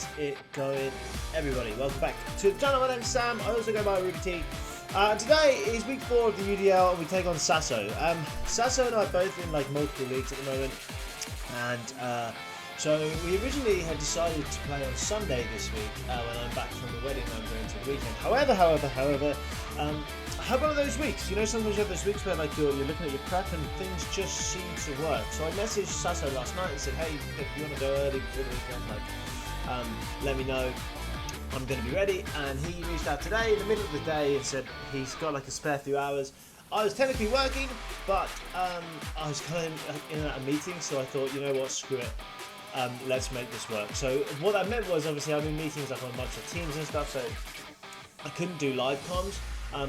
Is it going, everybody? Welcome back to the channel. My name's Sam. I also go by Ruby T. Today is week 4 of the UDL and we take on Saso. Saso and I are both in like multiple leagues at the moment, and so we originally had decided to play on Sunday this week when I'm back from the wedding and I'm going to the weekend. However, I have one of those weeks. You know, sometimes you have those weeks where like you're looking at your prep and things just seem to work. So I messaged Saso last night and said, hey, if you want to go early before the weekend, like, let me know. I'm going to be ready. And he reached out today in the middle of the day and said he's got like a spare few hours. I was technically working, but I was kind of in and out of meetings, so I thought, you know what, screw it. Let's make this work. So what that meant was, obviously, I'm in meetings like on a bunch of teams and stuff, so I couldn't do live comms,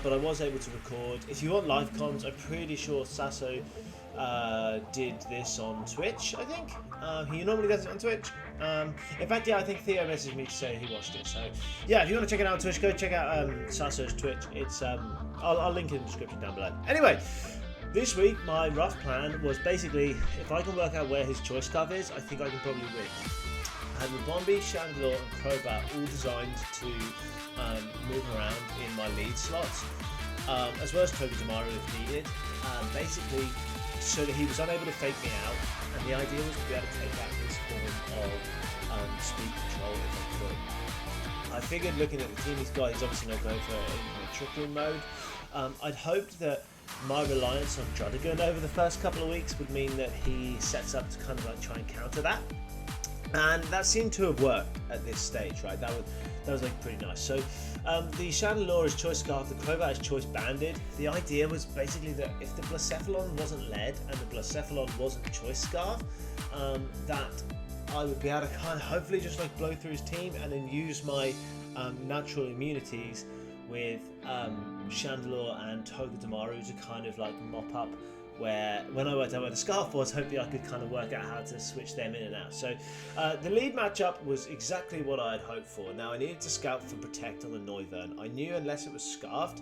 but I was able to record. If you want live comms, I'm pretty sure Saso did this on Twitch, I think. He normally does it on Twitch. In fact, yeah, I think Theo messaged me to say he watched it. So yeah, if you want to check it out on Twitch, go check out Saso's Twitch. It's I'll link it in the description down below. Anyway, this week my rough plan was basically, if I can work out where his choice scarf is, I think I can probably win. I had Rabombi, Chandler and Crobat all designed to move around in my lead slots, as well as Togedemaru if needed, basically so that he was unable to fake me out, and the idea was to be able to take out his form of speed control if I could. I figured, looking at the team he's got, he's obviously not going for a trick room mode. I'd hoped that my reliance on Drudigan over the first couple of weeks would mean that he sets up to kind of like try and counter that, and that seemed to have worked at this stage, right? That was like pretty nice. So the Chandelure is choice scarf, the Crobat is choice banded. The idea was basically that if the Blacephalon wasn't lead and the Blacephalon wasn't choice scarf, that I would be able to kind of hopefully just like blow through his team and then use my natural immunities with Chandelure and Togedemaru to kind of like mop up where, when I worked out where the scarf was, hopefully I could kind of work out how to switch them in and out. So the lead matchup was exactly what I had hoped for. Now I needed to scout for Protect on the Noivern. I knew unless it was scarfed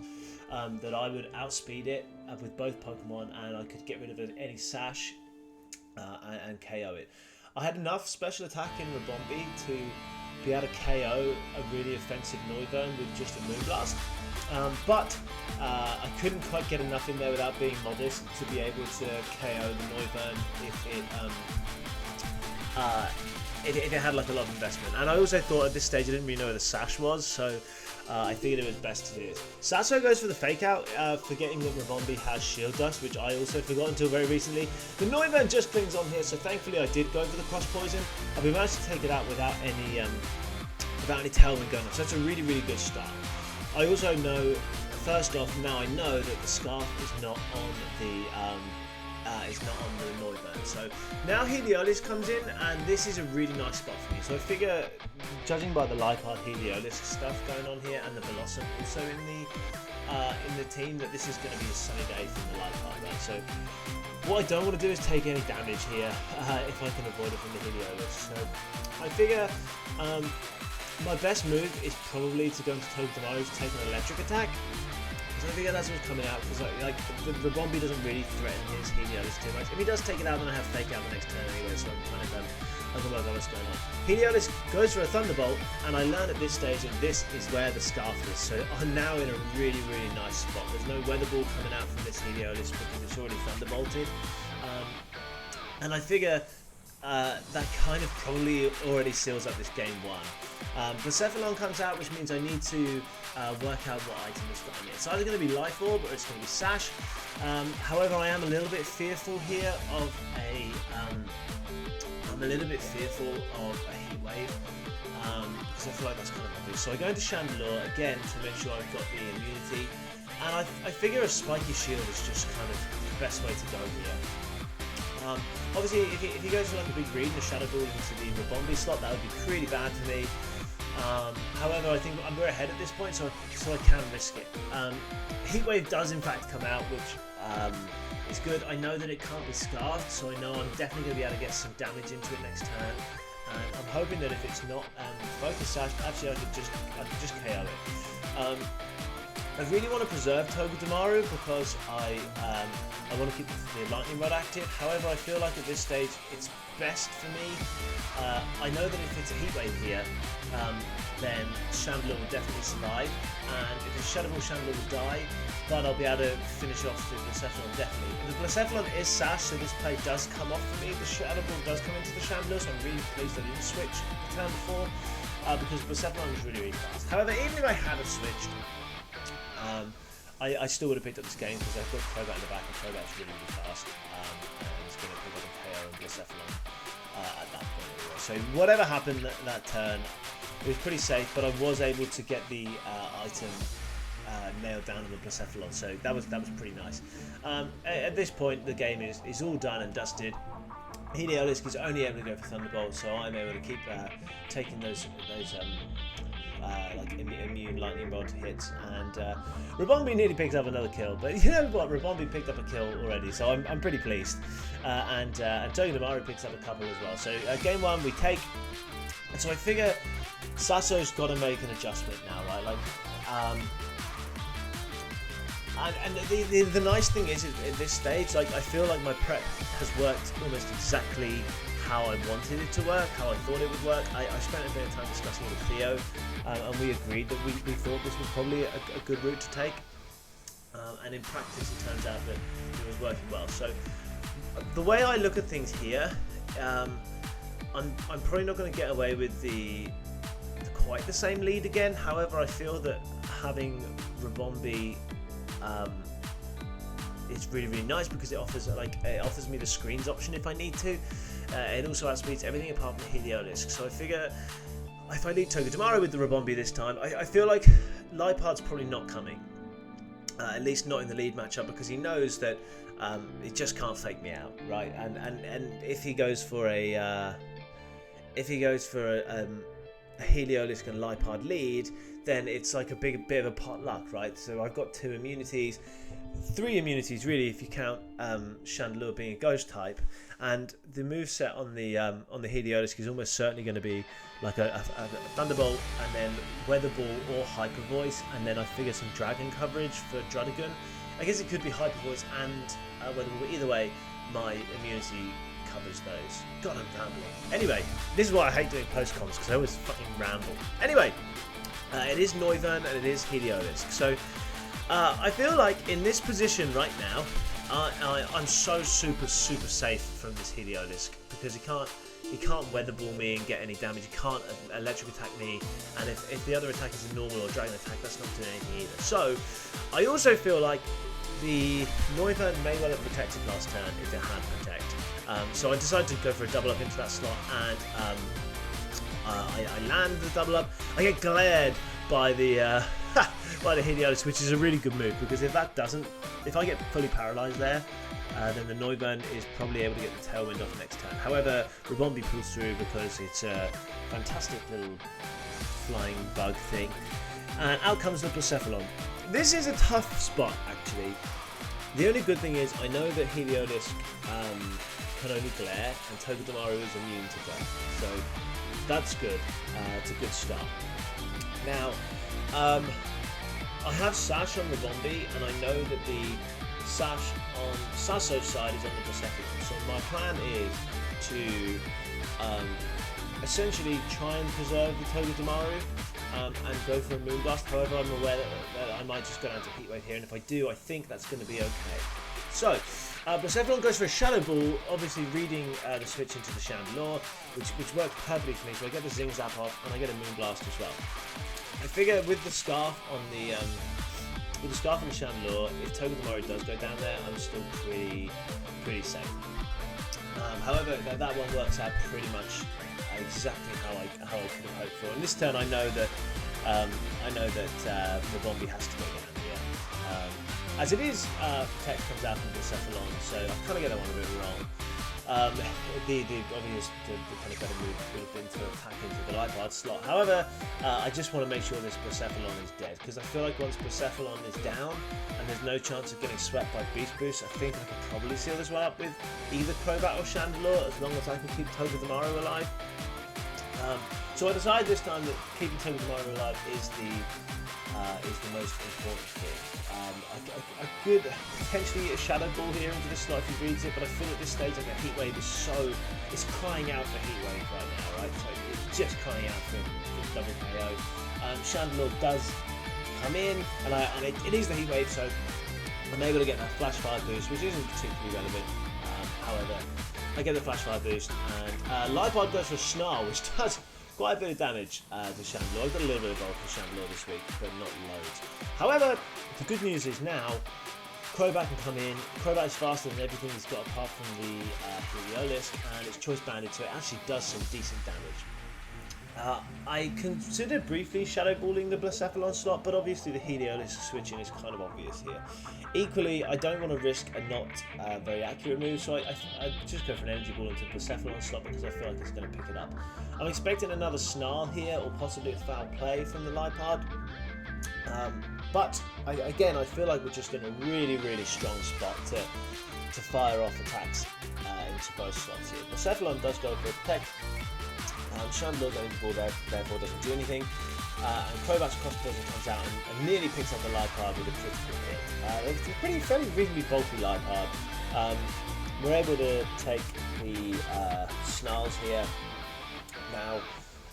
that I would outspeed it with both Pokemon, and I could get rid of any sash and KO it. I had enough special attack in Rabombi to be able to KO a really offensive Noivern with just a Moonblast. But I couldn't quite get enough in there without being modest to be able to KO the Noivern if it had like a lot of investment. And I also thought at this stage I didn't really know where the sash was, so I figured it was best to do this. Saso goes for the fake out, forgetting that Rabombi has Shield Dust, which I also forgot until very recently. The Noivern just clings on here, so thankfully I did go for the cross poison, and we managed to take it out without any tailwind going on. So that's a really, really good start. I also know, first off, now I know that the scarf is not on the Noivern. So now Heliolisk comes in, and this is a really nice spot for me. So I figure, judging by the Liepard Heliolisk stuff going on here and the Velossum also in the team, that this is going to be a sunny day from the Liepard, right? So what I don't want to do is take any damage here if I can avoid it from the Heliolisk. So I figure my best move is probably to go into Togedemaru to take an electric attack. So I figure that's what's coming out, because like the Rabombi doesn't really threaten his Heliolisk too much. If he does take it out, then I have fake out the next turn anyway, so I'm kind of I can work out what's going on. Heliolisk goes for a Thunderbolt, and I learn at this stage that this is where the scarf is. So I'm now in a really, really nice spot. There's no Weather Ball coming out from this Heliolisk because it's already Thunderbolted. And I figure that kind of probably already seals up this game 1. Blacephalon comes out, which means I need to work out what item is on it. It's either going to be Life Orb or it's going to be Sash. However, I am a little bit fearful here of a Heat Wave, because I feel like that's kind of obvious. So I go into Chandelure again to make sure I've got the immunity, and I figure a Spiky Shield is just kind of the best way to go here. Obviously, if he goes for like a big read and a Shadow Ball into the Rabombi slot, that would be pretty bad for me. However, I think we're ahead at this point, so I can risk it. Heat Wave does in fact come out, which is good. I know that it can't be scarfed, so I know I'm definitely going to be able to get some damage into it next turn. And I'm hoping that if it's not Focus Sash, actually I could just KO it. I really want to preserve Togedemaru because I want to keep the lightning rod active. However, I feel like at this stage it's best for me. I know that if it's a heat wave here, then Chandelure will definitely survive, and if it's Shadowball, Chandelure will die, but I'll be able to finish off the Blacephalon definitely. The Blacephalon is Sash, so this play does come off for me. The Shadowball does come into the Chandelure, so I'm really pleased I didn't switch the turn before, because Blacephalon is really, really fast. However, even if I had have switched, I still would have picked up this game because I've got Crobat in the back, and Crobat's really, really fast, and it's going to pick up a KO and Blacephalon at that point anyway. So whatever happened that turn, it was pretty safe, but I was able to get the item nailed down on the Blacephalon, so that was pretty nice. At this point, the game is all done and dusted. Heliolisk is only able to go for Thunderbolt, so I'm able to keep taking those like immune lightning rod hits, and Rabombi nearly picks up another kill, but you know what, Rabombi picked up a kill already, so I'm pretty pleased, and Togedemaru picks up a couple as well. So game one we take, and so I figure Saso's got to make an adjustment now, right? Like, and the nice thing is at this stage, like, I feel like my prep has worked almost exactly how I wanted it to work, how I thought it would work. I spent a bit of time discussing it with Theo, and we agreed that we thought this was probably a good route to take. And in practice, it turns out that it was working well. So the way I look at things here, I'm probably not going to get away with quite the same lead again. However, I feel that having Rabombi it's really, really nice because it offers me the screens option if I need to. It also outspeeds everything apart from the Heliolisk. So I figure if I lead Togedemaru with the Rabombi this time, I feel like Lipard's probably not coming. At least not in the lead matchup, because he knows that he just can't fake me out, right? And if he goes for a Heliolisk and Lipard lead, then it's like a bit of a potluck, right? So I've got 2 immunities, 3 immunities really if you count Chandelure being a ghost type, and the moveset on the Heliolisk is almost certainly going to be like a Thunderbolt, and then Weather Ball or Hyper Voice, and then I figure some Dragon coverage for Drudigan. I guess it could be Hyper Voice and Weather Ball, but either way, my immunity covers those. God, I'm rambling. Anyway, this is why I hate doing post-comms, because I always fucking ramble. Anyway, it is Noivern and it is Heliolisk. So I feel like in this position right now, I'm so super safe from this Heliolisk, because he can't Weather Ball me and get any damage. He can't electric attack me, and if the other attack is a normal or dragon attack, that's not doing anything either. So I also feel like the Noivern may well have protected last turn if it had protect. So I decided to go for a double up into that slot, and I land the double up. I get glared by the by the Heliolisk, which is a really good move, because if I get fully paralysed there, then the Noivern is probably able to get the tailwind off next turn. However, Rabombi pulls through because it's a fantastic little flying bug thing, and out comes the Blacephalon. This is a tough spot actually. The only good thing is I know that Heliolisk can only glare, and Togedemaru is immune to glare, so that's good. It's a good start. Now, I have Sash on Rabombi, and I know that the Sash on Saso's side is on the Blacephalon, so my plan is to essentially try and preserve the Togedemaru and go for a Moonblast. However, I'm aware that I might just go down to Heatwave here, and if I do, I think that's going to be okay. So, Blacephalon goes for a Shadow Ball, obviously reading the switch into the Chandelure, which worked perfectly for me, so I get the Zing Zap off, and I get a Moonblast as well. I figure with the Scarf on the Chandelure, if Togedemaru does go down there, I'm still pretty safe. However, that one works out pretty much exactly how I could have hoped for. And this turn, I know that Rabombi has to go down here. As it is, Protect comes out from Blacephalon, so I kind of get that one a bit wrong. The obvious, the kind of better move would have been to attack into the Lipard slot. However, I just want to make sure this Blacephalon is dead, because I feel like once Blacephalon is down and there's no chance of getting swept by Beast Boost, I think I can probably seal this one up with either Crobat or Chandelure, as long as I can keep Togedemaru alive. So I decided this time that keeping Toby Tomorrow alive is the most important thing. I could potentially get a Shadow Ball here into the slot if he reads it, but I feel at this stage like a Heat Wave it's crying out for Heat Wave right now, right? So it's just crying out for double KO. Chandelure does come in, and it is the Heat Wave, so I'm able to get that Flash Fire boost, which isn't particularly relevant. However, I get the Flash Fire boost, and Lipod goes for a Snarl, which does quite a bit of damage to Chandelure. I've got a little bit of gold for Chandelure this week, but not loads. However, the good news is now Crobat can come in. Crobat is faster than everything he's got apart from the Heliolisk, and it's choice banded, so it actually does some decent damage. I considered briefly Shadow Balling the Blacephalon slot, but obviously the Heliolisk switching is kind of obvious here. Equally, I don't want to risk a not very accurate move, so I just go for an Energy Ball into the Blacephalon slot because I feel like it's going to pick it up. I'm expecting another Snarl here, or possibly a Foul Play from the Lipod. But again, I feel like we're just in a really, really strong spot to fire off attacks into both slots here. Blacephalon does go for a Protect. Chandelure going to ball there, therefore doesn't do anything. And Crobat's Cross Poison comes out and nearly picks up the Lipod with a critical hit. It's a fairly reasonably bulky Lipod. We're able to take the Snarls here. Now,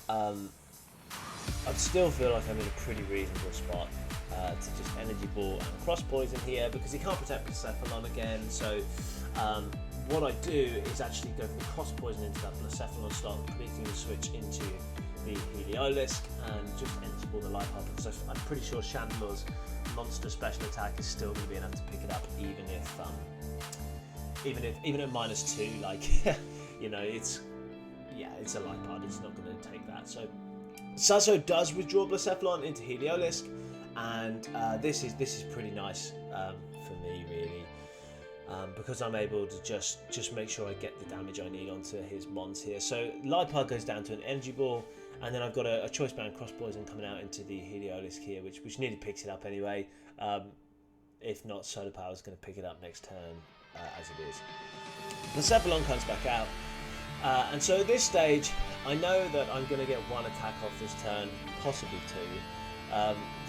I still feel like I'm in a pretty reasonable spot to just Energy Ball and Cross Poison here because he can't protect Blacephalon again. So what I do is actually go for the Cross Poison into that Blacephalon slot, predicting the switch into the Heliolisk and just Energy Ball the Lipod because I'm pretty sure Chandelure's monster special attack is still going to be enough to pick it up, even at -2. Like you know, it's a Lipod. It's not going to take that. So Saso does withdraw Blacephalon into Heliolisk, and this is pretty nice for me, really. Because I'm able to just make sure I get the damage I need onto his mons here. So Lipod goes down to an Energy Ball, and then I've got a Choice Band Cross Poison coming out into the Heliolisk here, which nearly picks it up anyway. If not, Solar Power is going to pick it up next turn as it is. Blacephalon comes back out, and so at this stage, I know that I'm going to get one attack off this turn, possibly two.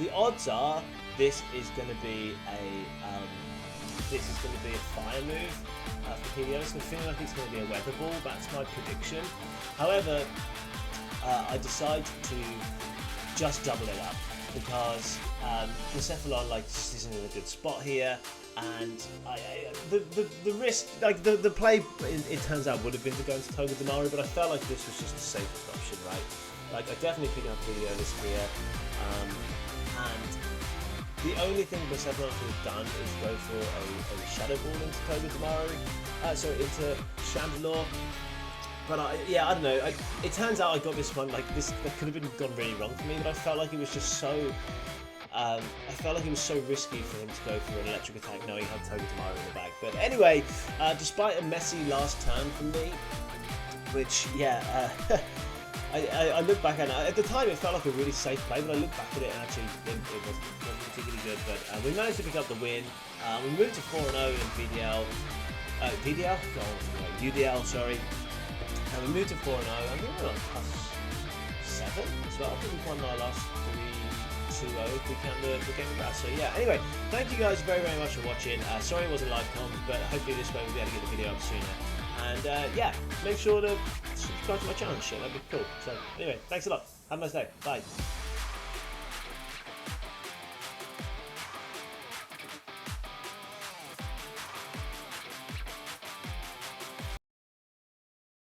The odds are this is going to be a fire move for Heliolisk. I'm feeling like it's going to be a Weather Ball. That's my prediction. However, I decide to just double it up because Blacephalon just isn't in a good spot here, and the risk, the play, it turns out would have been to go into Togedemaru, but I felt like this was just the safest option, right? Like I definitely pick up Heliolisk here, and the only thing Blacephalon could have done is go for a Shadow Ball into Togedemaru, into Chandelure. But I don't know. It turns out I got this one. That could have gone really wrong for me. But I felt like it was just so. I felt like it was so risky for him to go for an electric attack, knowing he had Togedemaru in the back. But anyway, despite a messy last turn for me, which I look back at the time it felt like a really safe play, but I look back at it and actually it wasn't particularly good. But we managed to pick up the win. We moved to 4-0 in UDL, sorry. And we moved to 4-0. I think we're on +7 as well. I think we've won our last 3-2-0 if we count the game of that. So yeah, anyway, thank you guys very, very much for watching. Sorry it wasn't live comms, but hopefully this way we'll be able to get the video up sooner. And make sure to subscribe to my channel and shit, that'd be cool. So anyway, thanks a lot. Have a nice day. Bye.